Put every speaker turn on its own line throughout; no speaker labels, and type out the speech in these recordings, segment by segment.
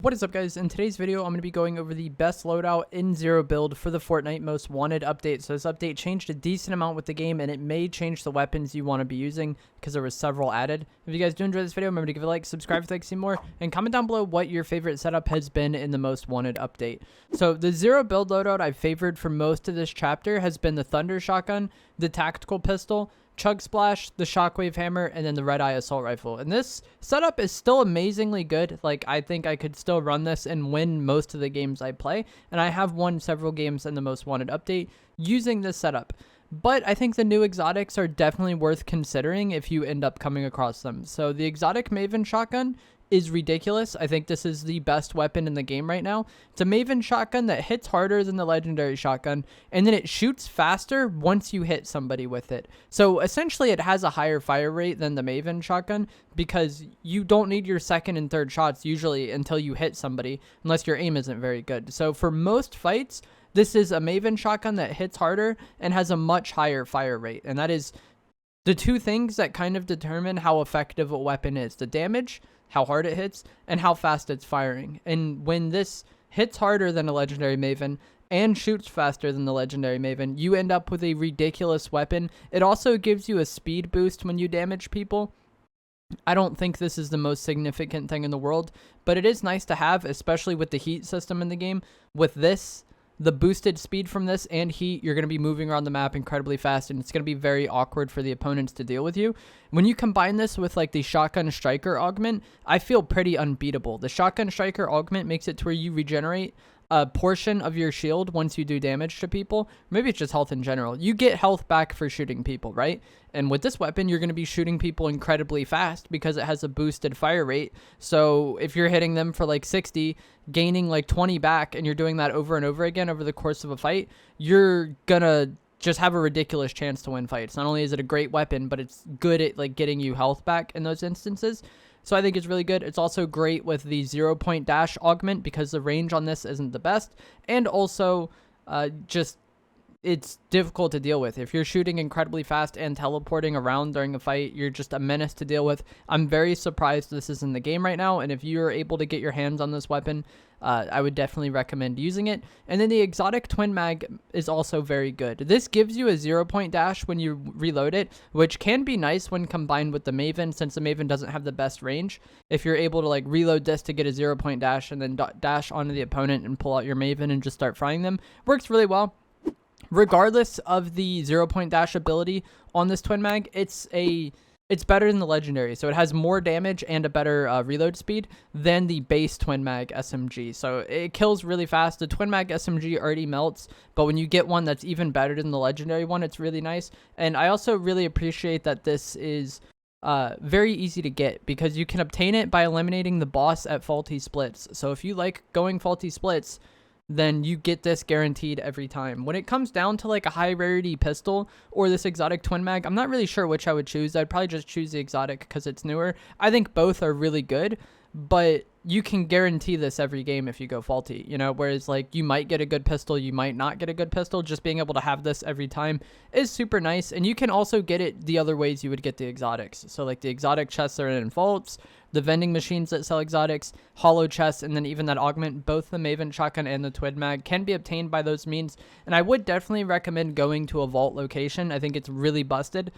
What is up, guys? In today's video, I'm going to be going over the best loadout in zero build for the Fortnite Most Wanted update. So this update changed a decent amount with the game, and it may change the weapons you want to be using because there was several added. If you guys do enjoy this video, remember to give it a like, subscribe if you like to see more, and comment down below what your favorite setup has been in the Most Wanted update. So the zero build loadout I've favored for most of this chapter has been the Thunder Shotgun, the Tactical Pistol, Chug Splash, the Shockwave Hammer, and then the Red Eye Assault Rifle. And this setup is still amazingly good. Like, I think I could still run this and win most of the games I play. And I have won several games in the Most Wanted update using this setup. But I think the new exotics are definitely worth considering if you end up coming across them. So the exotic Maven shotgun is ridiculous. I think this is the best weapon in the game right now. It's a Maven shotgun that hits harder than the legendary shotgun, and then it shoots faster once you hit somebody with it. So essentially it has a higher fire rate than the Maven shotgun because you don't need your second and third shots usually until you hit somebody, unless your aim isn't very good. So for most fights, this is a Maven shotgun that hits harder and has a much higher fire rate, and that is the two things that kind of determine how effective a weapon is: the damage, how hard it hits, and how fast it's firing. And when this hits harder than a legendary Maven and shoots faster than the legendary Maven, you end up with a ridiculous weapon. It also gives you a speed boost when you damage people. I don't think this is the most significant thing in the world, but it is nice to have, especially with the heat system in the game. With this, the boosted speed from this and heat, you're going to be moving around the map incredibly fast, and it's going to be very awkward for the opponents to deal with you. When you combine this with like the Shotgun Striker augment, I feel pretty unbeatable. The Shotgun Striker augment makes it to where you regenerate a portion of your shield once you do damage to people. Maybe it's just health in general. You get health back for shooting people, right? And with this weapon, you're going to be shooting people incredibly fast because it has a boosted fire rate. So if you're hitting them for like 60, gaining like 20 back, and you're doing that over and over again over the course of a fight, you're going to just have a ridiculous chance to win fights. Not only is it a great weapon, but it's good at like getting you health back in those instances. So I think it's really good. It's also great with the 0-point dash augment because the range on this isn't the best. And also it's difficult to deal with. If you're shooting incredibly fast and teleporting around during a fight, you're just a menace to deal with. I'm very surprised this is in the game right now, and if you're able to get your hands on this weapon, I would definitely recommend using it. And then the exotic twin mag is also very good. This gives you a 0-point dash when you reload it, which can be nice when combined with the Maven, since the Maven doesn't have the best range. If you're able to like reload this to get a 0-point dash and then dash onto the opponent and pull out your Maven and just start frying them, works really well. Regardless of the 0-point dash ability on this twin mag, it's better than the legendary. So it has more damage and a better reload speed than the base twin mag SMG. So it kills really fast. The twin mag SMG already melts, but when you get one that's even better than the legendary one, it's really nice. And I also really appreciate that this is very easy to get because you can obtain it by eliminating the boss at faulty splits. So if you like going faulty splits, then you get this guaranteed every time. When it comes down to like a high rarity pistol or this exotic twin mag, I'm not really sure which I would choose. I'd probably just choose the exotic because it's newer. I think both are really good, but you can guarantee this every game if you go faulty, you know, whereas like you might get a good pistol, you might not get a good pistol. Just being able to have this every time is super nice. And you can also get it the other ways you would get the exotics. So like the exotic chests are in vaults, the vending machines that sell exotics, hollow chests, and then even that augment, both the Maven shotgun and the twin mag can be obtained by those means. And I would definitely recommend going to a vault location. I think it's really busted.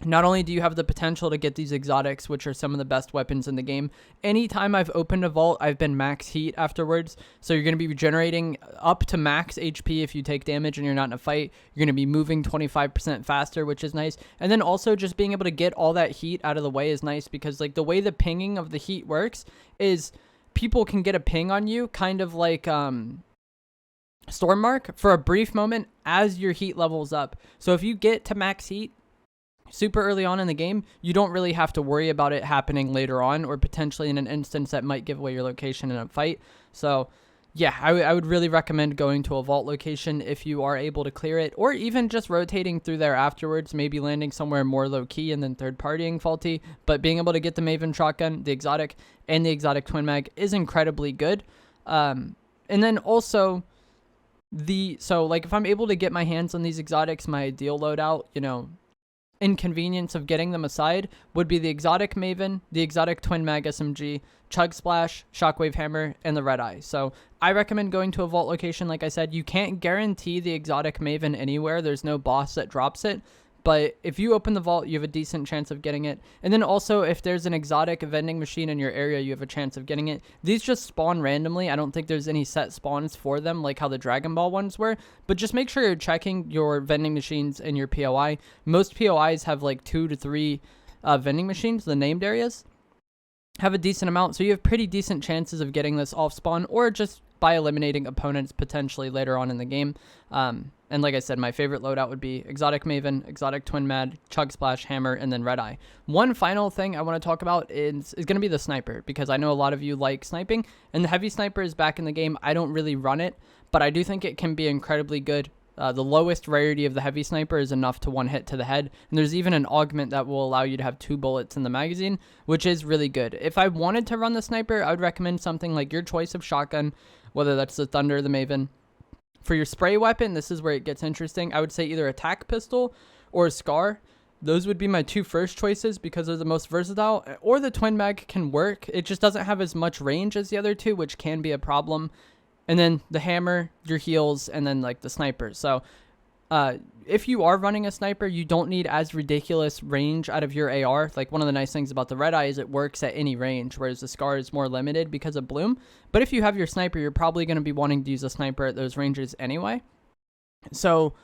Not only do you have the potential to get these exotics, which are some of the best weapons in the game, anytime I've opened a vault, I've been max heat afterwards. So you're going to be regenerating up to max HP if you take damage and you're not in a fight. You're going to be moving 25% faster, which is nice. And then also just being able to get all that heat out of the way is nice because like the way the pinging of the heat works is people can get a ping on you, kind of like Storm Mark, for a brief moment as your heat levels up. So if you get to max heat super early on in the game, you don't really have to worry about it happening later on or potentially in an instance that might give away your location in a fight. So yeah, I would really recommend going to a vault location if you are able to clear it, or even just rotating through there afterwards, maybe landing somewhere more low-key and then third-partying faulty. But being able to get the Maven shotgun, the exotic, and the exotic twin mag is incredibly good. And then also so like if I'm able to get my hands on these exotics, my ideal loadout, you know, inconvenience of getting them aside would be the exotic Maven, the exotic twin mag SMG, Chug Splash, Shockwave Hammer, and the Red Eye. So I recommend going to a vault location. Like I said, you can't guarantee the exotic Maven anywhere. There's no boss that drops it. But if you open the vault, you have a decent chance of getting it. And then also, if there's an exotic vending machine in your area, you have a chance of getting it. These just spawn randomly. I don't think there's any set spawns for them, like how the Dragon Ball ones were. But just make sure you're checking your vending machines in your POI. Most POIs have like 2 to 3 vending machines, the named areas. Have a decent amount, so you have pretty decent chances of getting this off spawn, or just by eliminating opponents potentially later on in the game. And like I said, my favorite loadout would be exotic Maven, exotic twin mag, Chug Splash, Hammer, and then Red Eye. One final thing I want to talk about is going to be the sniper, because I know a lot of you like sniping, and the heavy sniper is back in the game. I don't really run it, but I do think it can be incredibly good. The lowest rarity of the heavy sniper is enough to one hit to the head. And there's even an augment that will allow you to have 2 bullets in the magazine, which is really good. If I wanted to run the sniper, I would recommend something like your choice of shotgun, whether that's the Thunder or the Maven. For your spray weapon, this is where it gets interesting. I would say either a tac pistol or a Scar. Those would be my 2 first choices because they're the most versatile. Or the twin mag can work. It just doesn't have as much range as the other 2, which can be a problem. And then the hammer, your heals, and then like the sniper. So if you are running a sniper, you don't need as ridiculous range out of your AR. Like, one of the nice things about the Red Eye is it works at any range, whereas the Scar is more limited because of Bloom. But if you have your sniper, you're probably going to be wanting to use a sniper at those ranges anyway. So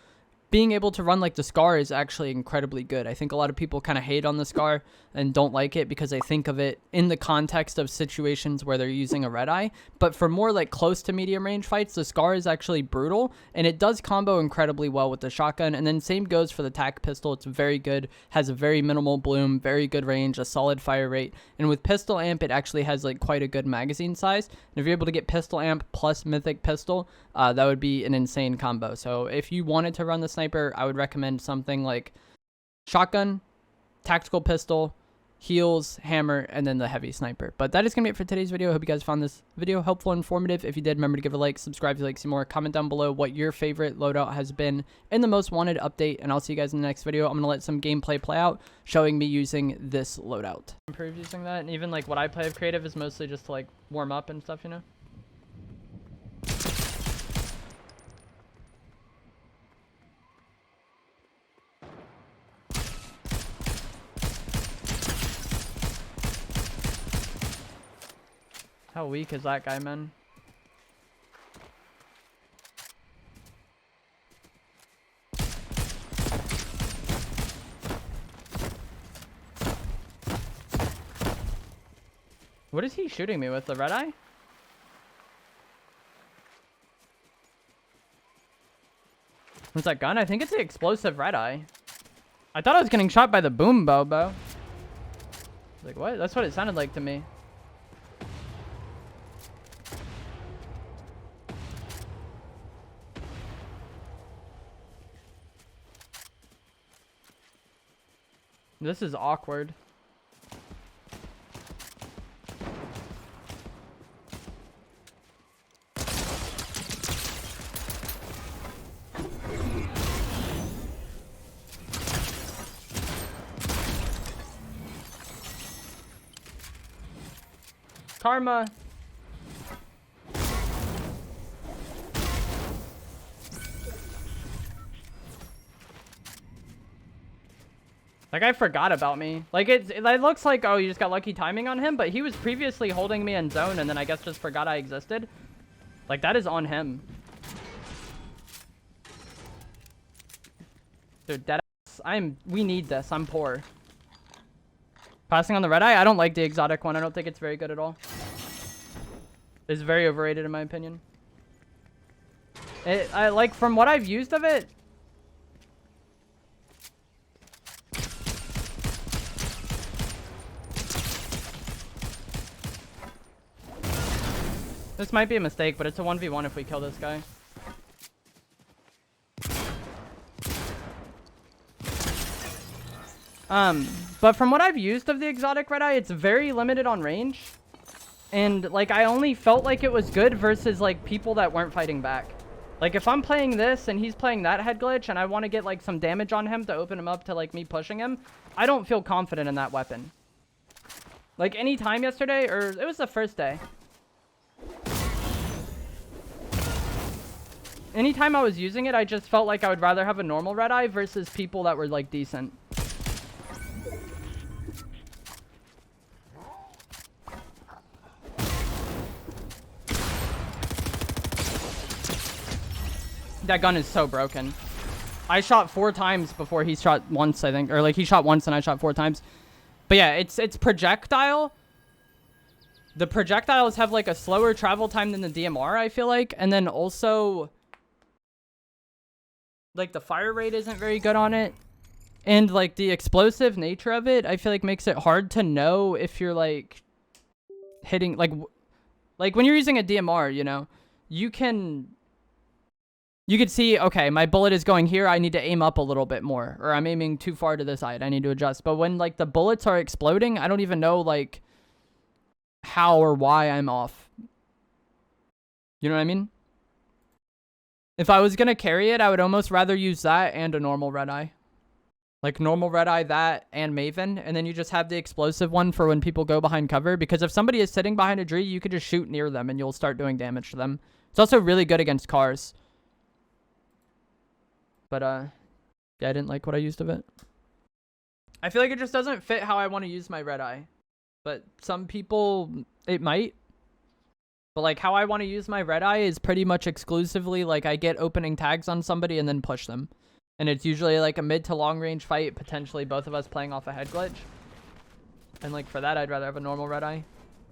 being able to run like the Scar is actually incredibly good. I think a lot of people kind of hate on the Scar and don't like it because they think of it in the context of situations where they're using a Red Eye. But for more like close to medium range fights, the Scar is actually brutal, and it does combo incredibly well with the shotgun. And then same goes for the tac pistol. It's very good, has a very minimal bloom, very good range, a solid fire rate. And with pistol amp, it actually has like quite a good magazine size. And if you're able to get pistol amp plus mythic pistol, that would be an insane combo. So if you wanted to run the sniper, I would recommend something like shotgun, tactical pistol, heals, hammer, and then the heavy sniper. But that is going to be it for today's video. I hope you guys found this video helpful and informative. If you did, remember to give a like, subscribe if you like to see more, comment down below what your favorite loadout has been in the Most Wanted update, and I'll see you guys in the next video. I'm going to let some gameplay play out showing me using this loadout. Improve using that, and even like what I play of creative is mostly just to like warm up and stuff, you know? How weak is that guy, man? What is he shooting me with? The Red Eye? What's that gun? I think it's the explosive Red Eye. I thought I was getting shot by the boom bobo. Like, what? That's what it sounded like to me. This is awkward. Karma. That guy forgot about me. Like, it looks like, oh, you just got lucky timing on him, but he was previously holding me in zone and then I guess just forgot I existed. Like, that is on him. Dude, deadass. We need this. I'm poor. Passing on the Red Eye? I don't like the exotic one. I don't think it's very good at all. It's very overrated in my opinion. Like, from what I've used of it, this might be a mistake, but it's a 1v1 if we kill this guy. But from what I've used of the exotic Red Eye, it's very limited on range. And, like, I only felt like it was good versus, like, people that weren't fighting back. Like, if I'm playing this and he's playing that head glitch and I want to get, like, some damage on him to open him up to, like, me pushing him, I don't feel confident in that weapon. Like, any time yesterday, or it was the first day. Anytime I was using it, I just felt like I would rather have a normal red eye versus people that were, like, decent. That gun is so broken. I shot 4 times before he shot once, I think. Or, like, he shot once and I shot 4 times. But, yeah, it's projectile. The projectiles have, like, a slower travel time than the DMR, I feel like. And then also, like, the fire rate isn't very good on it. And, like, the explosive nature of it, I feel like makes it hard to know if you're, like, hitting, like when you're using a DMR, you know, you could see, okay, my bullet is going here. I need to aim up a little bit more. Or I'm aiming too far to the side. I need to adjust. But when, like, the bullets are exploding, I don't even know, like, how or why I'm off. You know what I mean? If I was going to carry it, I would almost rather use that and a normal red eye. Like, normal red eye, that, and Maven. And then you just have the explosive one for when people go behind cover. Because if somebody is sitting behind a tree, you could just shoot near them and you'll start doing damage to them. It's also really good against cars. But, yeah, I didn't like what I used of it. I feel like it just doesn't fit how I want to use my red eye. But some people, it might. But, like, how I want to use my red eye is pretty much exclusively, like, I get opening tags on somebody and then push them. And it's usually, like, a mid to long range fight, potentially both of us playing off a head glitch. And, like, for that, I'd rather have a normal red eye.